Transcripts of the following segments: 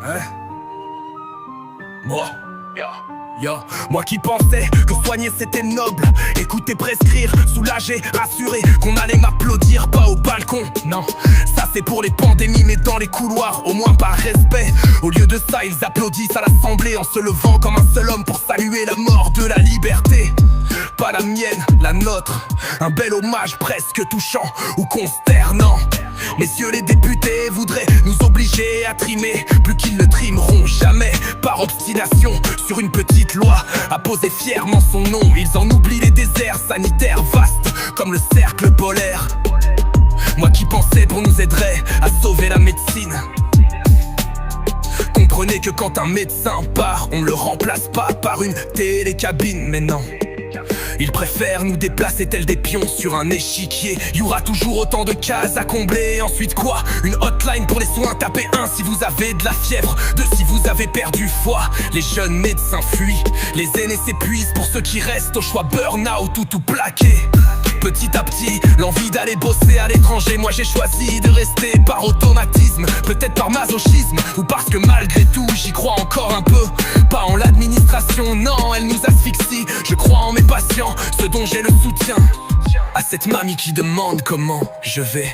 Hein? Moi qui pensais que soigner c'était noble, écouter, prescrire, soulager, rassurer, qu'on allait m'applaudir, pas au balcon. Non, ça c'est pour les pandémies, mais dans les couloirs, au moins par respect. Au lieu de ça, ils applaudissent à l'assemblée en se levant comme un seul homme pour saluer la mort de la liberté. Pas la mienne, la nôtre. Un bel hommage presque touchant ou consternant. Messieurs les députés voudraient nous obliger à trimer, plus qu'ils ne trimeront jamais par obstination sur une petite loi à poser fièrement son nom. Ils en oublient les déserts sanitaires vastes comme le cercle polaire. Moi qui pensais qu'on nous aiderait à sauver la médecine. Comprenez que quand un médecin part, on le remplace pas par une télécabine, mais non. Ils préfèrent nous déplacer tels des pions sur un échiquier. Il y aura toujours autant de cases à combler. Ensuite quoi? Une hotline pour les soins. Tapez 1 si vous avez de la fièvre, 2 si vous avez perdu foi. Les jeunes médecins fuient, les aînés s'épuisent. Pour ceux qui restent au choix burn-out ou tout plaqué. Petit à petit, l'envie d'aller bosser à l'étranger. Moi j'ai choisi de rester par automatisme. Peut-être par masochisme, ou parce que malgré tout j'y crois encore un peu. Pas en l'administration, non, elle nous asphyxie. Je crois en mes patients, ceux dont j'ai le soutien. À cette mamie qui demande comment je vais.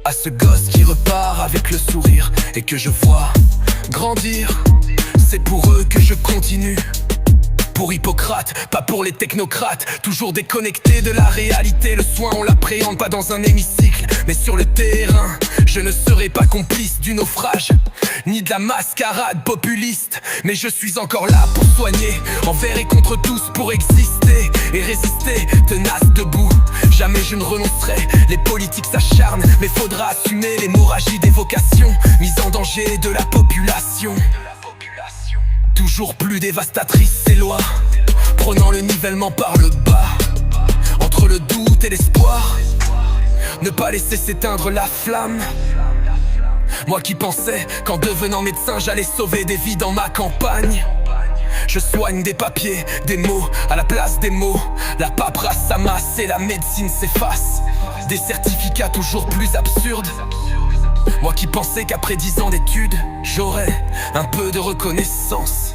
À ce gosse qui repart avec le sourire et que je vois grandir. C'est pour eux que je continue. Pour Hippocrate, pas pour les technocrates. Toujours déconnectés de la réalité. Le soin on l'appréhende pas dans un hémicycle, mais sur le terrain. Je ne serai pas complice du naufrage, ni de la mascarade populiste. Mais je suis encore là pour soigner, envers et contre tous pour exister. Et résister, tenace debout. Jamais je ne renoncerai, les politiques s'acharnent. Mais faudra assumer l'hémorragie des vocations, mise en danger de la population. Toujours plus dévastatrice ces lois, prenant le nivellement par le bas. Entre le doute et l'espoir, ne pas laisser s'éteindre la flamme. Moi qui pensais qu'en devenant médecin j'allais sauver des vies dans ma campagne. Je soigne des papiers, des mots à la place des mots. La paperasse s'amasse et la médecine s'efface. Des certificats toujours plus absurdes. Moi qui pensais qu'après 10 ans d'études j'aurais un peu de reconnaissance.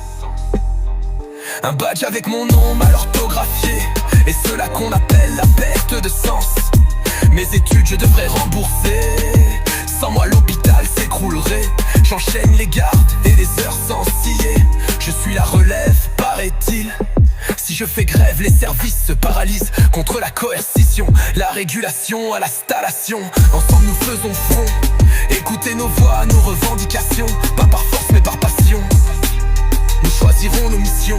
Un badge avec mon nom mal orthographié, et cela qu'on appelle la perte de sens. Mes études je devrais rembourser, sans moi l'hôpital s'écroulerait. J'enchaîne les gardes et les heures sans scier. Je suis la relève, paraît-il. Si je fais grève, les services se paralysent contre la coercition, la régulation à l'installation. Ensemble nous faisons front, écoutez nos voix, nos revendications. Pas par force mais par passion. Nous choisirons nos missions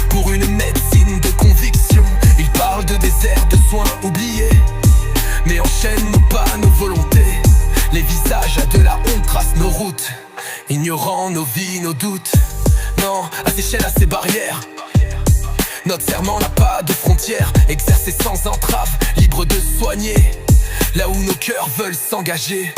pour une médecine de conviction. Ils parlent de désert, de soins oubliés, mais enchaînent nos pas, nos volontés. Les visages de la honte tracent nos routes, ignorant nos vies, nos doutes. Non, à ces chaînes, à ces barrières, notre serment n'a pas de frontières. Exercer sans entrave, libre de soigner là où nos cœurs veulent s'engager.